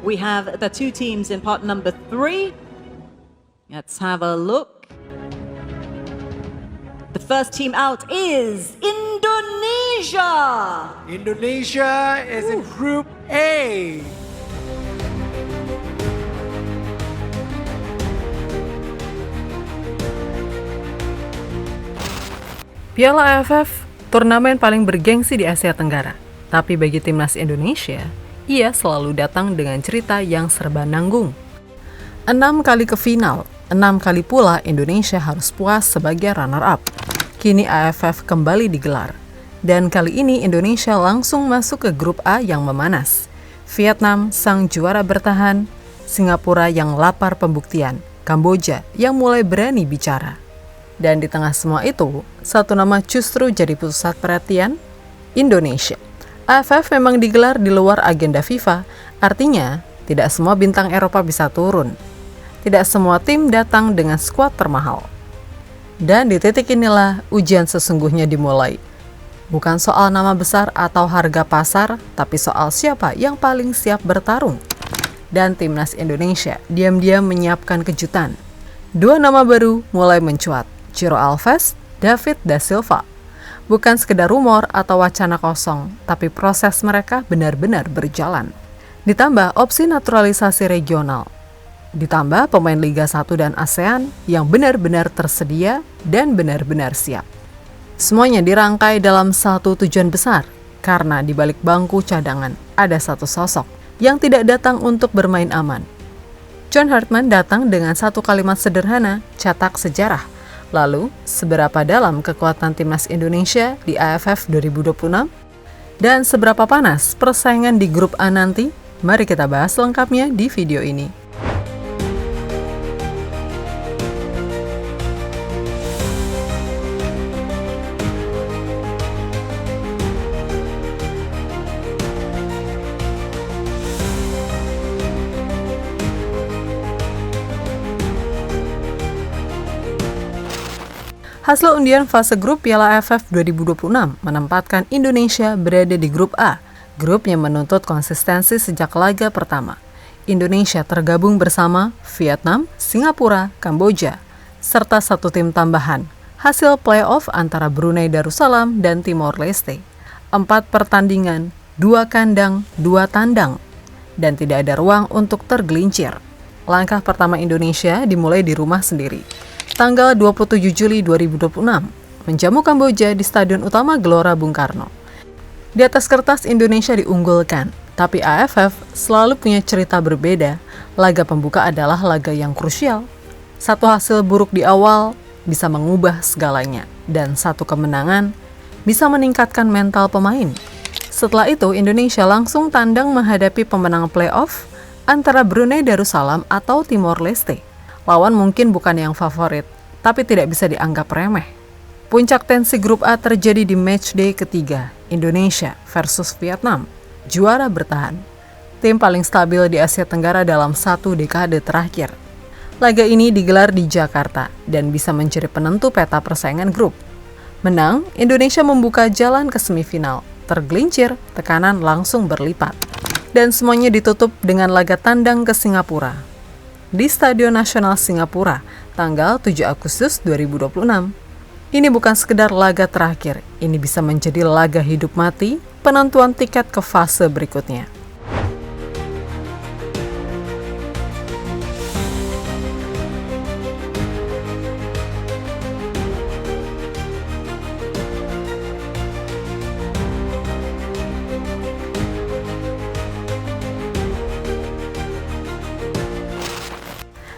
We have the two teams in pot number 3. Let's have a look. The first team out is Indonesia. Indonesia is in Group A. Piala AFF, turnamen paling bergengsi di Asia Tenggara. Tapi bagi timnas Indonesia, ia selalu datang dengan cerita yang serba nanggung. 6 kali ke final, 6 kali pula Indonesia harus puas sebagai runner-up. Kini AFF kembali digelar. Dan kali ini Indonesia langsung masuk ke grup A yang memanas. Vietnam sang juara bertahan, Singapura yang lapar pembuktian, Kamboja yang mulai berani bicara. Dan di tengah semua itu, satu nama justru jadi pusat perhatian, Indonesia. AFF memang digelar di luar agenda FIFA, artinya tidak semua bintang Eropa bisa turun. Tidak semua tim datang dengan skuad termahal. Dan di titik inilah ujian sesungguhnya dimulai. Bukan soal nama besar atau harga pasar, tapi soal siapa yang paling siap bertarung. Dan timnas Indonesia diam-diam menyiapkan kejutan. 2 nama baru mulai mencuat. Ciro Alves, David da Silva. Bukan sekedar rumor atau wacana kosong, tapi proses mereka benar-benar berjalan. Ditambah opsi naturalisasi regional. Ditambah pemain Liga 1 dan ASEAN yang benar-benar tersedia dan benar-benar siap. Semuanya dirangkai dalam satu tujuan besar, karena di balik bangku cadangan ada satu sosok yang tidak datang untuk bermain aman. John Hartman datang dengan satu kalimat sederhana, cetak sejarah. Lalu, seberapa dalam kekuatan timnas Indonesia di AFF 2026? Dan seberapa panas persaingan di grup A nanti? Mari kita bahas lengkapnya di video ini. Hasil undian fase grup Piala AFF 2026 menempatkan Indonesia berada di grup A, grup yang menuntut konsistensi sejak laga pertama. Indonesia tergabung bersama Vietnam, Singapura, Kamboja, serta satu tim tambahan, hasil playoff antara Brunei Darussalam dan Timor Leste. 4 pertandingan, 2 kandang, 2 tandang, dan tidak ada ruang untuk tergelincir. Langkah pertama Indonesia dimulai di rumah sendiri. Tanggal 27 Juli 2026, menjamu Kamboja di Stadion Utama Gelora Bung Karno. Di atas kertas Indonesia diunggulkan, tapi AFF selalu punya cerita berbeda. Laga pembuka adalah laga yang krusial. Satu hasil buruk di awal bisa mengubah segalanya, dan satu kemenangan bisa meningkatkan mental pemain. Setelah itu, Indonesia langsung tandang menghadapi pemenang playoff antara Brunei Darussalam atau Timor Leste. Lawan mungkin bukan yang favorit, tapi tidak bisa dianggap remeh. Puncak tensi grup A terjadi di matchday ketiga, Indonesia versus Vietnam, juara bertahan. Tim paling stabil di Asia Tenggara dalam 1 dekade terakhir. Laga ini digelar di Jakarta dan bisa menjadi penentu peta persaingan grup. Menang, Indonesia membuka jalan ke semifinal. Tergelincir, tekanan langsung berlipat. Dan semuanya ditutup dengan laga tandang ke Singapura. Di Stadion Nasional Singapura, tanggal 7 Agustus 2026. Ini bukan sekedar laga terakhir, ini bisa menjadi laga hidup mati, penentuan tiket ke fase berikutnya.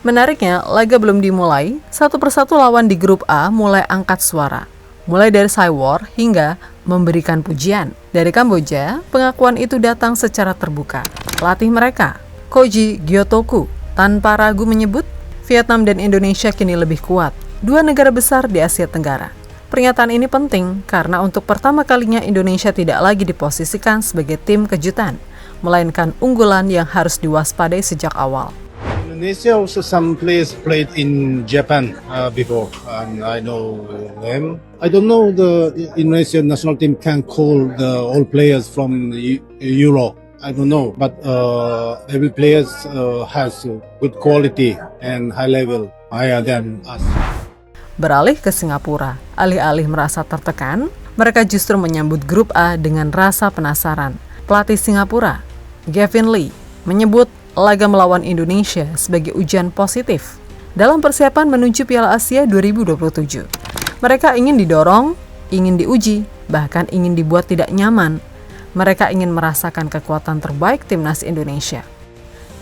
Menariknya, laga belum dimulai, satu persatu lawan di grup A mulai angkat suara. Mulai dari Cywar hingga memberikan pujian. Dari Kamboja, pengakuan itu datang secara terbuka. Pelatih mereka, Koji Gyotoku, tanpa ragu menyebut, Vietnam dan Indonesia kini lebih kuat. 2 negara besar di Asia Tenggara. Pernyataan ini penting karena untuk pertama kalinya Indonesia tidak lagi diposisikan sebagai tim kejutan, melainkan unggulan yang harus diwaspadai sejak awal. Indonesia also some players played in Japan before, and I know them. I don't know the Indonesian national team can call the all players from Euro I don't know, but every players has good quality and high level, higher than us. Beralih ke Singapura, alih-alih merasa tertekan, mereka justru menyambut grup A dengan rasa penasaran. Pelatih Singapura, Gavin Lee, menyebut laga melawan Indonesia sebagai ujian positif dalam persiapan menuju Piala Asia 2027. Mereka ingin didorong, ingin diuji, bahkan ingin dibuat tidak nyaman. Mereka ingin merasakan kekuatan terbaik timnas Indonesia.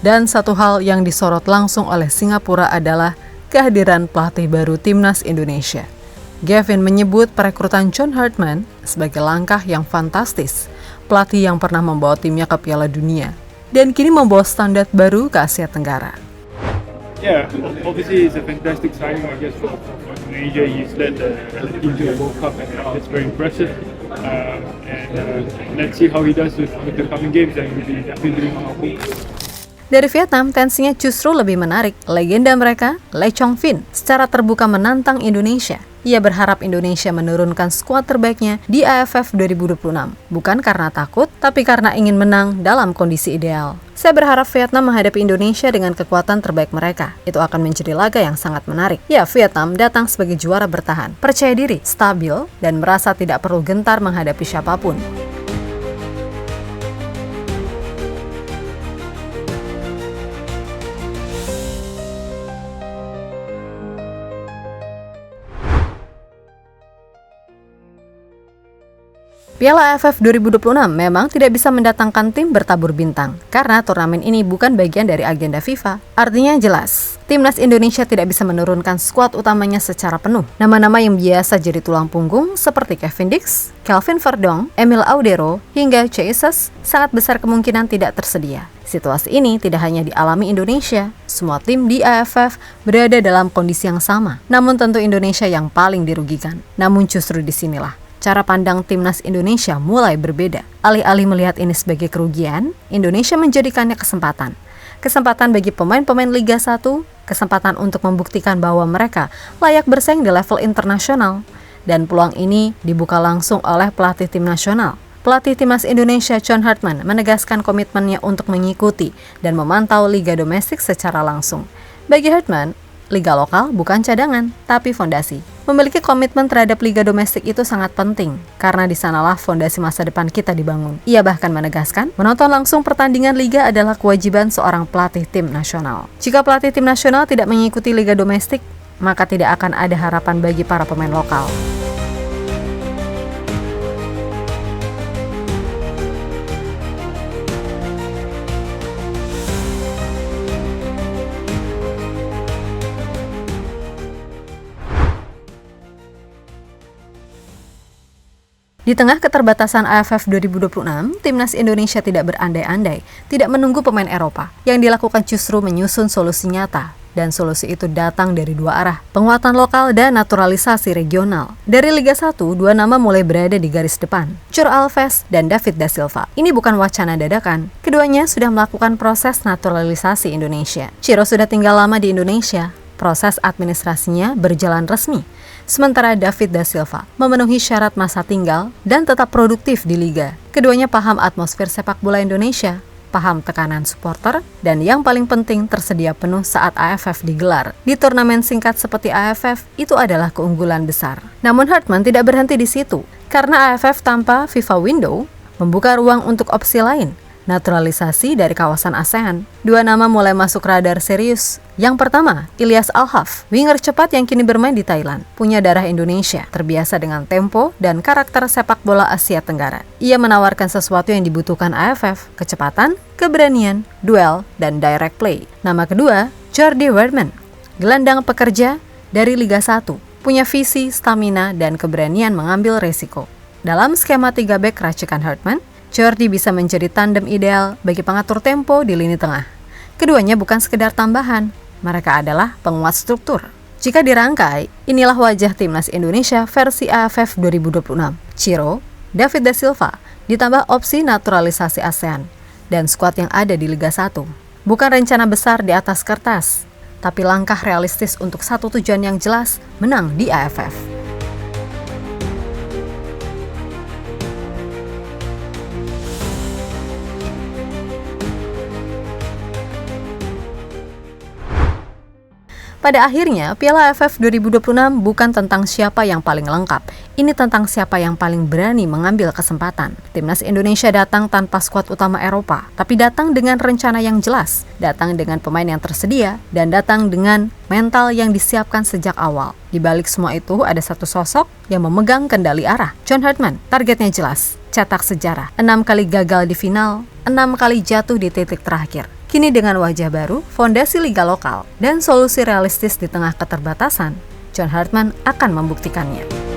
Dan satu hal yang disorot langsung oleh Singapura adalah kehadiran pelatih baru timnas Indonesia. Gavin menyebut perekrutan John Hartman sebagai langkah yang fantastis, pelatih yang pernah membawa timnya ke Piala Dunia dan kini membawa standar baru ke Asia Tenggara. Yeah, obviously it's a fantastic signing, I guess, for Indonesia. He's led the team to the World Cup, and it's very impressive. Let's see how he does with the coming games, and we'll be definitely doing our homework. Dari Vietnam, tensinya justru lebih menarik. Legenda mereka, Lee Chong Vin, secara terbuka menantang Indonesia. Ia berharap Indonesia menurunkan skuad terbaiknya di AFF 2026. Bukan karena takut, tapi karena ingin menang dalam kondisi ideal. Saya berharap Vietnam menghadapi Indonesia dengan kekuatan terbaik mereka. Itu akan menjadi laga yang sangat menarik. Ya, Vietnam datang sebagai juara bertahan, percaya diri, stabil, dan merasa tidak perlu gentar menghadapi siapapun. Piala AFF 2026 memang tidak bisa mendatangkan tim bertabur bintang karena turnamen ini bukan bagian dari agenda FIFA. Artinya jelas, timnas Indonesia tidak bisa menurunkan skuad utamanya secara penuh. Nama-nama yang biasa jadi tulang punggung seperti Kevin Dix, Kelvin Verdong, Emil Audero, hingga Jesus sangat besar kemungkinan tidak tersedia. Situasi ini tidak hanya dialami Indonesia, semua tim di AFF berada dalam kondisi yang sama. Namun tentu Indonesia yang paling dirugikan. Namun justru disinilah cara pandang timnas Indonesia mulai berbeda. Alih-alih melihat ini sebagai kerugian, Indonesia menjadikannya kesempatan. Kesempatan bagi pemain-pemain Liga 1, kesempatan untuk membuktikan bahwa mereka layak bersaing di level internasional. Dan peluang ini dibuka langsung oleh pelatih tim nasional. Pelatih timnas Indonesia John Hartman menegaskan komitmennya untuk mengikuti dan memantau Liga domestik secara langsung. Bagi Hartman, Liga lokal bukan cadangan, tapi fondasi. Memiliki komitmen terhadap Liga domestik itu sangat penting, karena di sanalah fondasi masa depan kita dibangun. Ia bahkan menegaskan, menonton langsung pertandingan Liga adalah kewajiban seorang pelatih tim nasional. Jika pelatih tim nasional tidak mengikuti Liga domestik, maka tidak akan ada harapan bagi para pemain lokal. Di tengah keterbatasan AFF 2026, timnas Indonesia tidak berandai-andai, tidak menunggu pemain Eropa. Yang dilakukan justru menyusun solusi nyata, dan solusi itu datang dari dua arah, penguatan lokal dan naturalisasi regional. Dari Liga 1, dua nama mulai berada di garis depan, Ciro Alves dan David da Silva. Ini bukan wacana dadakan, keduanya sudah melakukan proses naturalisasi Indonesia. Ciro sudah tinggal lama di Indonesia, proses administrasinya berjalan resmi. Sementara David da Silva memenuhi syarat masa tinggal dan tetap produktif di Liga. Keduanya paham atmosfer sepak bola Indonesia, paham tekanan supporter, dan yang paling penting tersedia penuh saat AFF digelar. Di turnamen singkat seperti AFF, itu adalah keunggulan besar. Namun Hartman tidak berhenti di situ, karena AFF tanpa FIFA window membuka ruang untuk opsi lain, naturalisasi dari kawasan ASEAN. Dua nama mulai masuk radar serius. Yang pertama, Ilyas Al-Haf, winger cepat yang kini bermain di Thailand. Punya darah Indonesia, terbiasa dengan tempo dan karakter sepak bola Asia Tenggara. Ia menawarkan sesuatu yang dibutuhkan AFF, kecepatan, keberanian, duel, dan direct play. Nama kedua, Jordi Weerman, gelandang pekerja dari Liga 1. Punya visi, stamina, dan keberanian mengambil resiko. Dalam skema 3 back racikan Hartman, Jordi bisa menjadi tandem ideal bagi pengatur tempo di lini tengah. Keduanya bukan sekedar tambahan, mereka adalah penguat struktur. Jika dirangkai, inilah wajah timnas Indonesia versi AFF 2026. Ciro, David da Silva, ditambah opsi naturalisasi ASEAN, dan skuad yang ada di Liga 1. Bukan rencana besar di atas kertas, tapi langkah realistis untuk satu tujuan yang jelas, menang di AFF. Pada akhirnya, Piala AFF 2026 bukan tentang siapa yang paling lengkap. Ini tentang siapa yang paling berani mengambil kesempatan. Timnas Indonesia datang tanpa skuad utama Eropa, tapi datang dengan rencana yang jelas, datang dengan pemain yang tersedia, dan datang dengan mental yang disiapkan sejak awal. Di balik semua itu, ada satu sosok yang memegang kendali arah. John Hartman, targetnya jelas, cetak sejarah. 6 kali gagal di final, 6 kali jatuh di titik terakhir. Kini dengan wajah baru, fondasi liga lokal, dan solusi realistis di tengah keterbatasan, John Hartman akan membuktikannya.